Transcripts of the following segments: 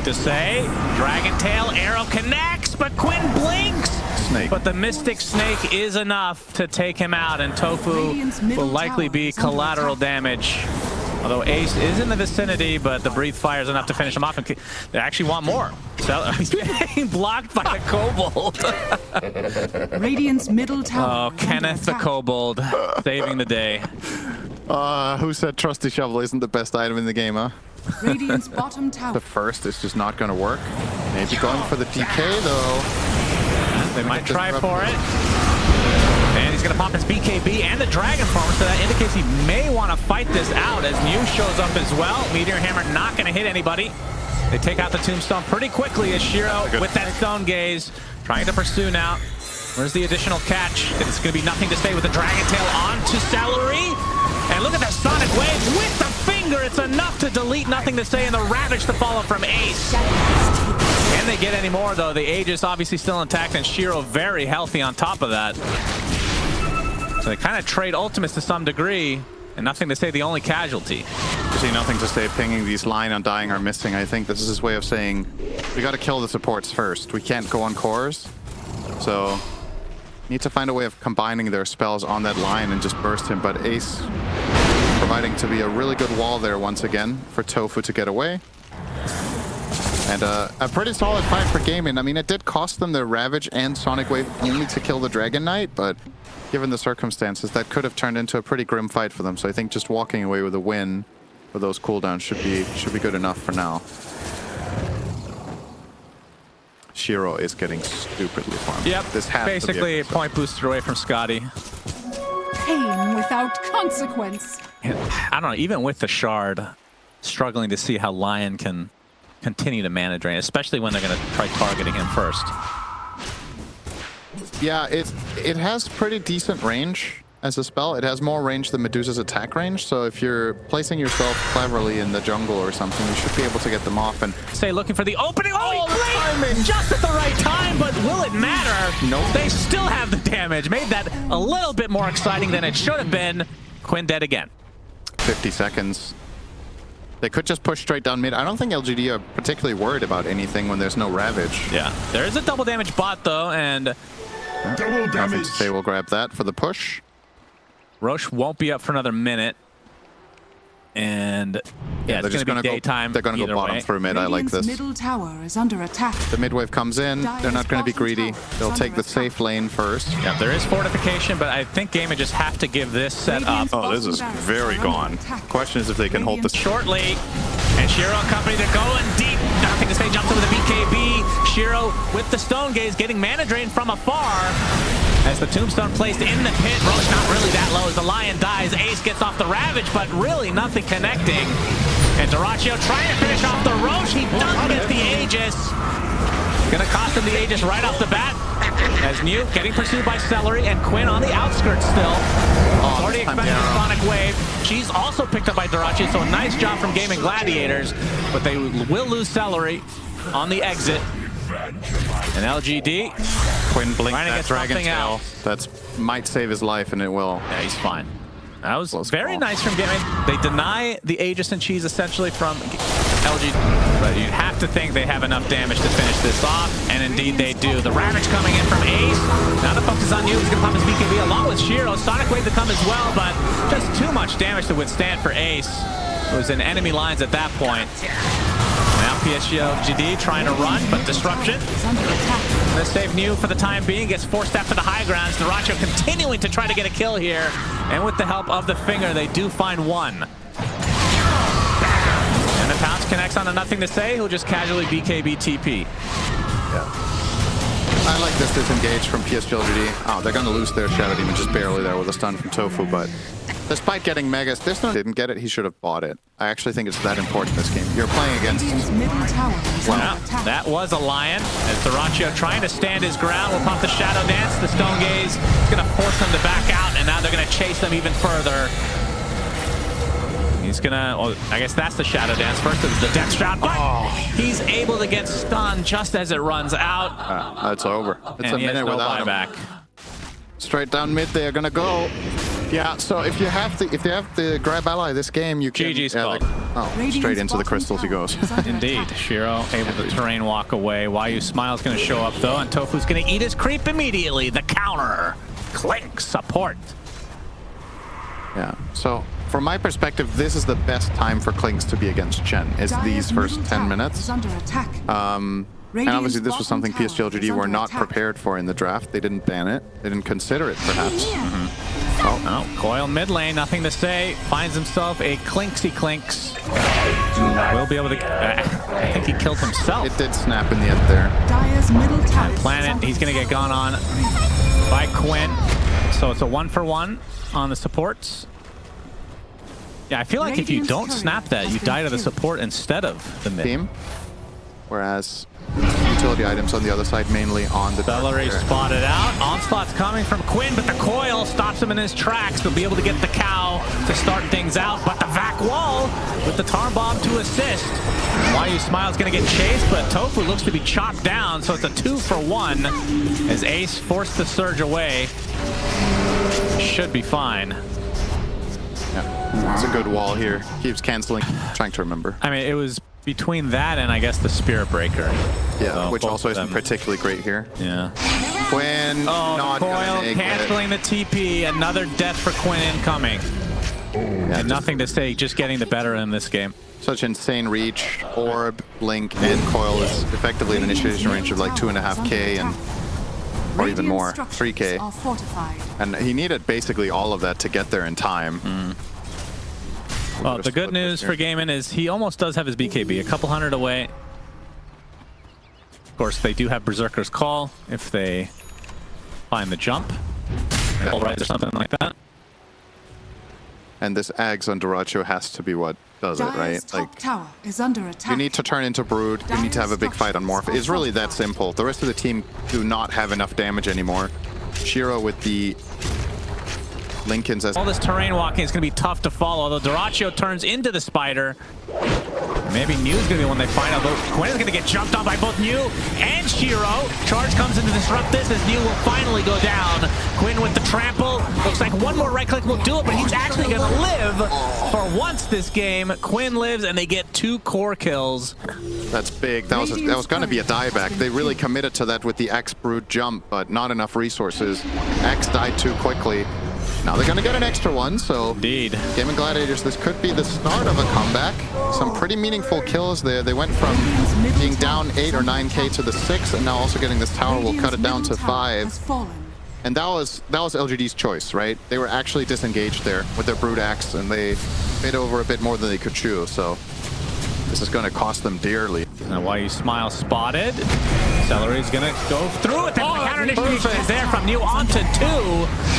nothing to say. Dragon Tail arrow connects, but Quinn blinks. Snake. But the Mystic Snake is enough to take him out, and Tofu will likely be collateral damage. Although Ace is in the vicinity, but the Breathe Fire is enough to finish him off. And they actually want more. So he's being blocked by the Kobold. Radiant's middle tower. Oh, Kenneth the Kobold saving the day. Who said Trusty Shovel isn't the best item in the game, huh? Radiant's bottom tower. The first is just not going to work. Maybe going for the PK, though. They might try for it. And he's going to pop his BKB and the Dragon Farmer, so that indicates he may want to fight this out as Mew shows up as well. Meteor Hammer not going to hit anybody. They take out the Tombstone pretty quickly as Shiro with that Stone Gaze trying to pursue now. Where's the additional catch? It's going to be nothing to say with the Dragon Tail onto Celery. And look at that Sonic Wave with the finger. It's enough to delete nothing to say and the Ravage to follow from Ace. Can they get any more though? The Aegis obviously still intact and Shiro very healthy on top of that. So they kind of trade ultimates to some degree, and nothing to say the only casualty. You see nothing to say pinging these line Undying are missing. I think this is his way of saying, we got to kill the supports first. We can't go on cores. So, need to find a way of combining their spells on that line and just burst him. But Ace providing to be a really good wall there once again for Tofu to get away. And a pretty solid fight for Gaming. I mean, it did cost them their Ravage and Sonic Wave only to kill the Dragon Knight, but given the circumstances, that could have turned into a pretty grim fight for them. So I think just walking away with a win with those cooldowns should be good enough for now. Shiro is getting stupidly farmed. Yep, this has basically to be a point booster away from Scotty. Pain without consequence. And I don't know, even with the Shard, struggling to see how Lion can continue to manage drain, especially when they're going to try targeting him first. Yeah, it has pretty decent range as a spell. It has more range than Medusa's attack range, so if you're placing yourself cleverly in the jungle or something, you should be able to get them off. And Say looking for the opening. Oh, great! Just at the right time, but will it matter? Nope. They still have the damage. Made that a little bit more exciting than it should have been. Quinn dead again. 50 seconds. They could just push straight down mid. I don't think LGD are particularly worried about anything when there's no Ravage. Yeah, there is a double damage bot though, and Double damage. Nothing to say, we'll grab that for the push. Roche won't be up for another minute. And yeah, it's going to be daytime. They're going to go bottom through mid. I like this. Middle tower is under attack. The mid wave comes in. They're not going to be greedy. They'll take the safe lane first. Yeah, there is fortification, but I think Gaming just have to give this set up. Oh, this is very gone. Question is if they can hold this Shortly, and Shiro and company, they're going deep. Nothing to say, jumps over the BKB. Shiro with the Stone Gaze, getting mana drain from afar. As the Tombstone placed in the pit, Roche not really that low as the Lion dies. Ace gets off the Ravage, but really nothing connecting. And Dyrachyo trying to finish off the Roche. He does get the Aegis. Gonna cost him the Aegis right off the bat. As Mew getting pursued by Celery and Quinn on the outskirts still. Already expecting a Sonic Wave. She's also picked up by Dyrachyo, so a nice job from Gaming Gladiators. But they will lose Celery on the exit. And LGD. Quinn blink Trying to that get Dragon something Tail. out. That's might save his life, and it will. Yeah, he's fine. That was very call. nice from Gaming. They deny the Aegis and Cheese essentially from LG, but you'd have to think they have enough damage to finish this off, and indeed they do. The Ravage coming in from Ace. Now the focus on you. He's going to pop his BKB along with Shiro. Sonic Wave to come as well, but just too much damage to withstand for Ace. It was in enemy lines at that point. Now PSG.LGD trying to run, but disruption. Gonna save Mew for the time being. Gets forced after the high grounds. Dyrachyo continuing to try to get a kill here. And with the help of the finger, they do find one. And the Pounce connects on a nothing to say. He'll just casually BKB TP. Yeah. I like this disengage from PSG.LGD. Oh, they're going to lose their Shadow Demon just barely there with a stun from Tofu, but despite getting Megas, this one didn't get it. He should have bought it. I actually think it's that important in this game. You're playing against... Well, that was a Lion. As Dyrachyo trying to stand his ground, will pop the Shadow Dance. The Stone Gaze is going to force them to back out, and now they're going to chase them even further. He's gonna, well, I guess that's the Shadow Dance. First is the death shot, but he's able to get stunned just as it runs out. It's over. It's and a minute no without him. buyback. Straight down mid, they are gonna go. Yeah, so if you have the grab ally this game, you can... GG's yeah, called. straight into the crystals he goes. Indeed. Shiro able to terrain walk away. Wayu Smile's going to show up, though, and Tofu's going to eat his creep immediately. The counter. Clink support. Yeah, so from my perspective, this is the best time for Klinks to be against Chen, is these first 10 minutes. And obviously this was something PSG.LGD were not prepared for in the draft. They didn't ban it. They didn't consider it, perhaps. Oh, Coil mid lane, nothing to say. Finds himself a Clinksy Clinks. Will be able to... I think he killed himself. It did snap in the end there. Dire's middle tower. Planet, he's going to get gone on by Quinn. So it's a 1-for-1 on the supports. Yeah, I feel like if you don't snap that, you die to the support instead of the mid. Team. Whereas utility items on the other side, mainly on the... Celery spotted out. Onslaught's coming from Quinn, but the Coil stops him in his tracks. They'll be able to get the cow to start things out, but the Vac Wall with the Tar Bomb to assist. Wayu Smile's going to get chased, but Tofu looks to be chopped down, so it's a 2-for-1 as Ace forced the surge away. Should be fine. Yeah, it's a good wall here. Keeps canceling. Trying to remember. I mean, it was between that and I guess the Spirit Breaker. Yeah, so which also isn't particularly great here. Yeah. Quinn, not Coil canceling the TP. Another death for Quinn incoming. Yeah, and nothing to say, just getting the better in this game. Such insane reach. Orb, Blink, and Coil is effectively an initiation range of like 2.5k and or even more, 3k. And he needed basically all of that to get there in time. Well, the good news for Gaiman is he almost does have his BKB, a couple hundred away. Of course, they do have Berserker's Call if they find the jump. All right, or something like that. And this Ags on Duracho has to be what does it, right? Like, tower is under attack. you need to turn into Brood, you need to have a big fight on Morph. It's really that simple. The rest of the team do not have enough damage anymore. Shiro with the Lincolns as... All this terrain walking is going to be tough to follow, although Duracho turns into the spider. Maybe New's going to be one they find out. Quinn is going to get jumped on by both New and Shiro. Charge comes in to disrupt this as New will finally go down. Quinn with the trample. Looks like one more right click will do it, but he's actually going to live for once this game. Quinn lives and they get 2 core kills. That's big. That was going to be a dieback. They really committed to that with the X Brood jump, but not enough resources. X died too quickly. Now they're going to get an extra one, so... Indeed. Gaming Gladiators, this could be the start of a comeback. Some pretty meaningful kills there. They went from being down 8 or 9k to the 6, and now also getting this tower will cut it down to 5. And that was LGD's choice, right? They were actually disengaged there with their Brood Axe, and they bit over a bit more than they could chew, so... this is going to cost them dearly. Now, Wayu Smile spotted. Celery's going to go through it. The counter initiation is there from New onto 2,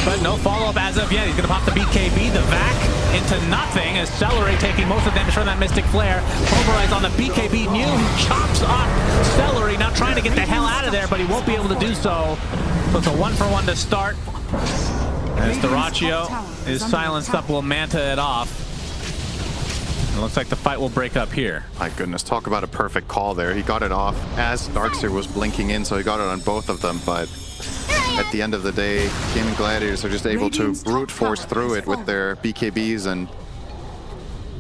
but no follow-up as of yet. He's going to pop the BKB, the Vac into nothing as Celery taking most of the damage from that Mystic Flare. Pulverize on the BKB. New chops up Celery, now trying to get the hell out of there, but he won't be able to do so. So it's a 1-for-1 to start. As Duracho is silenced up, will Manta it off. It looks like the fight will break up here. My goodness, talk about a perfect call there. He got it off as Darkseer was blinking in, so he got it on both of them, but at the end of the day, Gaming Gladiators are just able to brute force through it with their BKBs and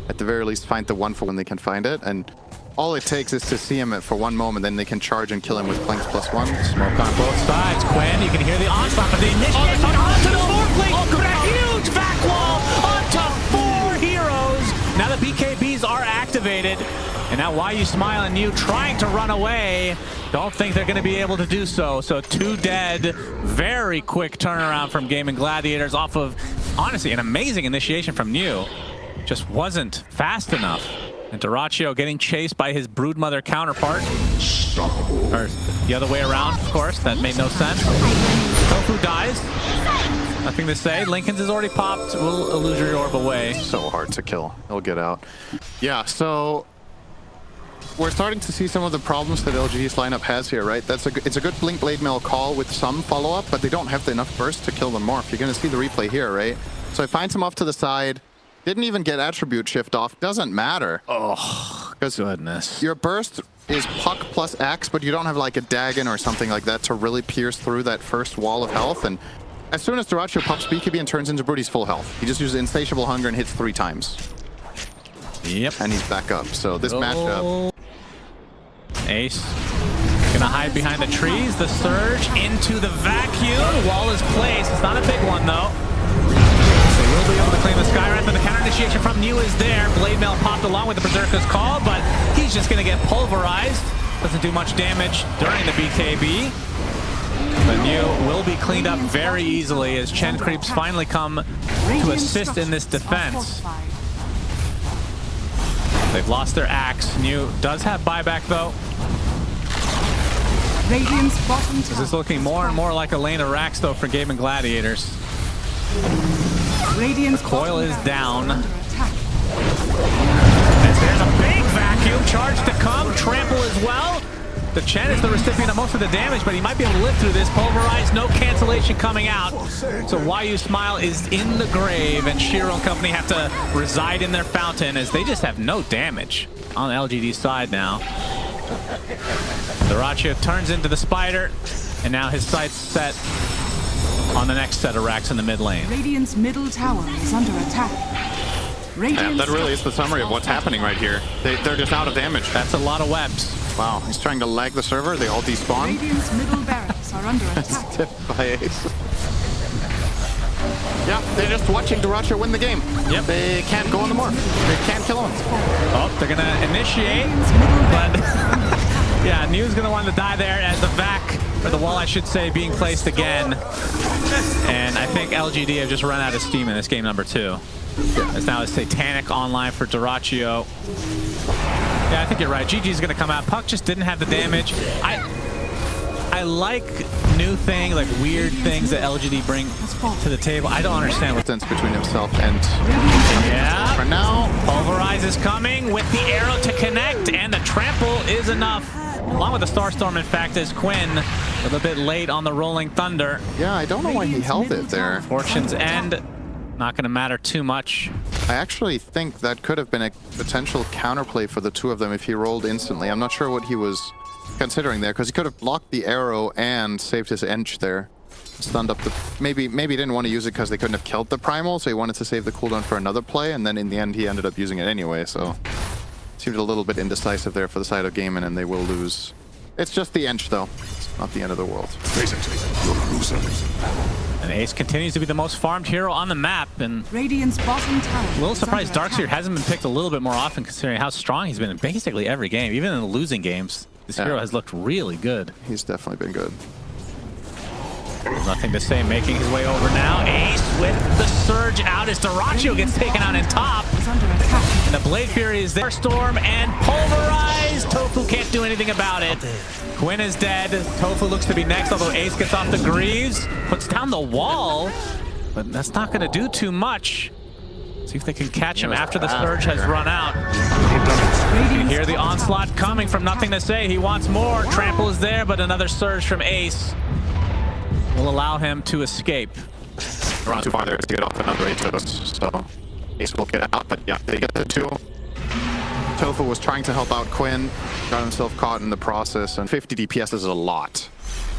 at the very least find the 1-for when they can find it. And all it takes is to see him for one moment, then they can charge and kill him with Clinks +1. Smoke on both sides. Quinn, you can hear the onslaught, but the initiation onto the 4th lane. A huge back wall onto 4 heroes. Now the BKBs are activated, and now Wayu Smile and New trying to run away. Don't think they're going to be able to do so. So 2 dead. Very quick turnaround from Gaming Gladiators off of, honestly, an amazing initiation from New. Just wasn't fast enough. And Duracho getting chased by his Broodmother counterpart. Or the other way around, of course. That made no sense. Tofu dies. Nothing to say. Lincoln's is already popped. Will Illusory Orb away. So hard to kill. He'll get out. Yeah, so we're starting to see some of the problems that LGD's lineup has here, right? It's a good Blink Blade Mail call with some follow-up, but they don't have enough burst to kill the Morph. You're going to see the replay here, right? So he finds him off to the side. Didn't even get attribute shift off. Doesn't matter. Oh, goodness. Your burst is Puck plus Axe, but you don't have like a Dagon or something like that to really pierce through that first wall of health. And As soon as Dyrachyo pops BKB and turns into Brood, he's full health. He just uses Insatiable Hunger and hits 3 times. Yep. And he's back up. So this matchup... Ace gonna hide behind the trees. The surge into the vacuum. Wall is placed. It's not a big one, though. They will be able to claim the Skywrath, but the counter initiation from New is there. Blade Mail popped along with the Berserker's Call, but he's just gonna get pulverized. Doesn't do much damage during the BKB. But New will be cleaned up very easily as Chen creeps finally come to assist in this defense. They've lost their axe. New does have buyback though. This is looking more and more like a lane of racks though for Gaming Gladiators. The coil is down. As there's a big vacuum charge to come. Trample as well. The Chen is the recipient of most of the damage, but he might be able to live through this. Pulverized, no cancellation coming out. So YU Smile is in the grave, and Shiro and company have to reside in their fountain as they just have no damage on the LGD side now. Dyrachyo turns into the spider, and now his sight's set on the next set of racks in the mid lane. Radiant's middle tower is under attack. Yeah, that really is the summary of what's happening right here. They're just out of damage. That's a lot of webs. Wow, he's trying to lag the server. They all despawn. Radiant's middle barracks are under attack. Tipped by Ace. Yeah, they're just watching Dyrachyo win the game. Yep. They can't go on the morph. They can't kill him. Oh, they're gonna initiate, but yeah, New's gonna want to die there as the vac, or the wall I should say, being placed again. And I think LGD have just run out of steam in this game number 2. As now it's Satanic online for Dyrachyo. Yeah, I think you're right. GG's gonna come out. Puck just didn't have the damage. I like new things, like weird things that LGD bring to the table. I don't understand what Distance between himself and... Yeah. For now, Pulverize is coming with the arrow to connect, and the trample is enough. Along with the Starstorm, in fact, is Quinn a little bit late on the Rolling Thunder. yeah, I don't know why he held it there. Fortune's End, not going to matter too much. I actually think that could have been a potential counterplay for the two of them if he rolled instantly. I'm not sure what he was considering there, because he could have blocked the arrow and saved his Ench there. Stunned up the... Maybe he didn't want to use it because they couldn't have killed the Primal, so he wanted to save the cooldown for another play, and then in the end he ended up using it anyway, so... Seemed a little bit indecisive there for the side of Gaiman, and they will lose. It's just the Ench, though. It's not the end of the world. And Ace continues to be the most farmed hero on the map, and Radiant's bottom tower. a little surprised Darkseer hasn't been picked a little bit more often considering how strong he's been in basically every game. Even in the losing games, this hero has looked really good. He's definitely been good. There's nothing to say, making his way over now. Ace with the surge out as Dyrachyo gets taken out in top. Is under attack. The Blade Fury is there. Storm and pulverized. Tofu can't do anything about it. Quinn is dead. Tofu looks to be next, although Ace gets off the Greaves. Puts down the wall, but that's not going to do too much. See if they can catch him after the surge has run out. You hear the onslaught coming from Nothing to Say. He wants more. Trample is there, but another surge from Ace will allow him to escape. They're not too far there to get off another Aegis, so Ace will get out, but yeah, they get the 2. Tofu was trying to help out Quinn, got himself caught in the process, and 50 DPS is a lot.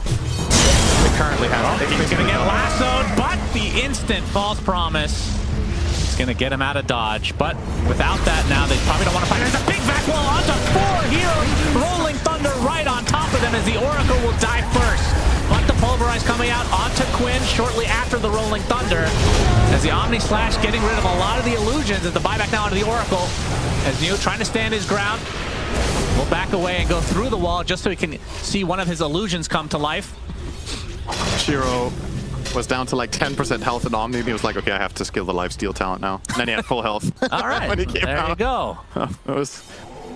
They currently have... He's going to get lassoed, but the instant false promise is going to get him out of dodge. But without that now, they probably don't want to fight. There's a big back wall onto 4 heroes. Rolling Thunder right on top of them as the Oracle will die first. But the Pulverize coming out onto Quinn shortly after the Rolling Thunder. As the Omni Slash getting rid of a lot of the illusions as the buyback now onto the Oracle. As Neo trying to stand his ground. Will back away and go through the wall just so he can see one of his illusions come to life. Shiro was down to like 10% health in Omni, and he was like, okay, I have to skill the lifesteal talent now. And then he had full health. All right, when he came there out. you go. It was...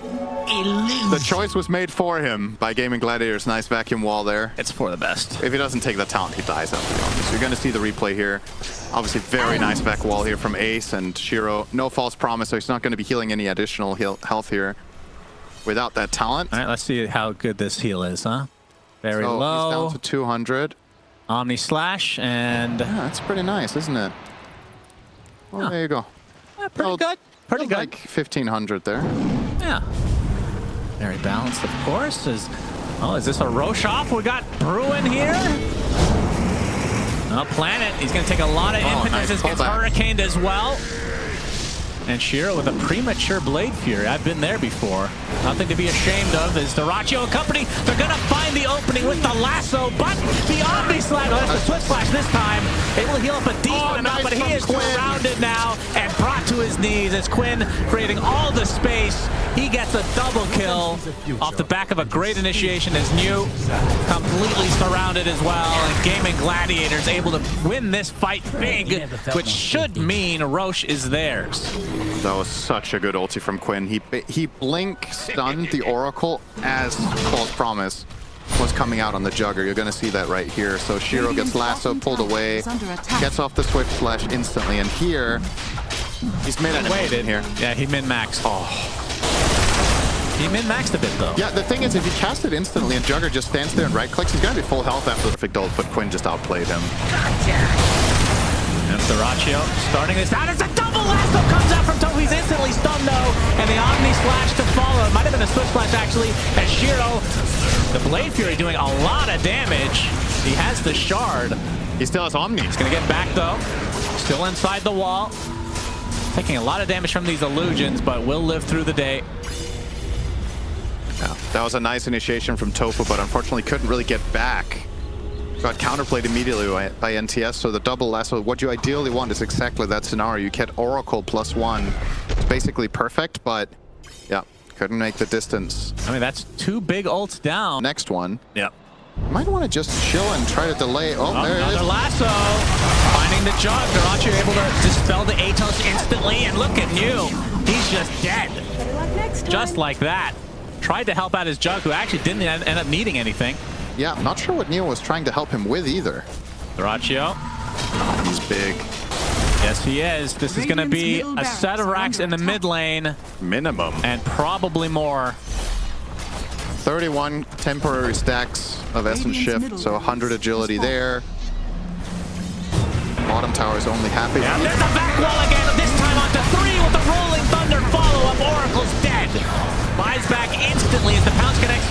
The choice was made for him by Gaming Gladiators. Nice vacuum wall there. It's for the best. If he doesn't take that talent, he dies out. So you're going to see the replay here. Obviously, very nice vac wall here from Ace and Shiro. No false promise, so he's not going to be healing any additional health here without that talent. All right, let's see how good this heal is, huh? Very so low. He's down to 200. Omni Slash, and... Yeah, that's pretty nice, isn't it? Well, there you go. Pretty good. Pretty good. Like 1,500 there. Yeah. Very balanced, of course. Is this a Rosh off? We got Bruin here. Well, Planet, he's going to take a lot of impetus. Nice This gets pullback. hurricaned as well. And Shiro with a premature Blade Fury. I've been there before. Nothing to be ashamed of. Is Dyrachyo and company. They're going to find the opening with the lasso, but the Omni Slash, oh, that's the Swift Slash this time. Able to heal up a decent amount, but he is surrounded now and brought to his knees as Quinn creating all the space. He gets a double kill off the back of a great initiation as New completely surrounded as well. And Gaming Gladiators able to win this fight big, which should mean Roche is theirs. That was such a good ulti from Quinn. He blink stunned the Oracle as Claw's Promise was coming out on the Jugger. You're going to see that right here. So Shiro gets lasso pulled away, gets off the Swift Slash instantly, and here he's Waited here. Yeah, he min-maxed. Oh. He min-maxed a bit though. Yeah, the thing is, if he cast it instantly and Jugger just stands there and right-clicks, he's going to be full health after the perfect ult, but Quinn just outplayed him. And Dyrachyo starting this out as a double lasso comes out from Tofu. He's instantly stunned though, and the Omni Slash to follow. It might have been a Swift Slash actually, as Shiro, the Blade Fury doing a lot of damage. He has the shard. He still has Omni. He's gonna get back though. Still inside the wall. Taking a lot of damage from these illusions, but will live through the day. Yeah, that was a nice initiation from Tofu, but unfortunately couldn't really get back. Got counterplayed immediately by NTS, so the double lasso, what you ideally want is exactly that scenario. You get Oracle +1. It's basically perfect, but yeah, couldn't make the distance. I mean, that's two big ults down. Next one. Yep. Might want to just chill and try to delay. Oh, there it Another is. lasso. Finding the jug. Dyrachyo able to dispel the Atos instantly, and look at New. He's just dead. Just like that. Tried to help out his jug, who actually didn't end up needing anything. Yeah, not sure what Neo was trying to help him with either. Dyrachyo. He's big. Yes, he is. This is going to be a set of racks in the mid lane. Minimum. And probably more. 31 temporary stacks of Essence Shift, so 100 agility there. Bottom tower is only happy. And there's a back wall again, this time onto 3 with the Rolling Thunder follow-up. Oracle's dead. Buys back instantly as the pounce connects.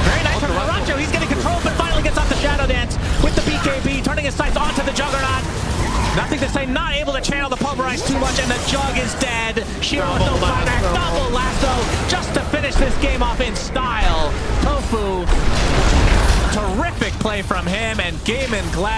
Very nice from Dyrachyo. He's getting control, but finally gets off the Shadow Dance with the BKB, turning his sights onto the Juggernaut. Nothing to say, not able to channel the Pulverize too much, and the Jug is dead. Shiro with no fallback, double lasso, just to finish this game off in style. Tofu, terrific play from him, and Gaming Gladiators.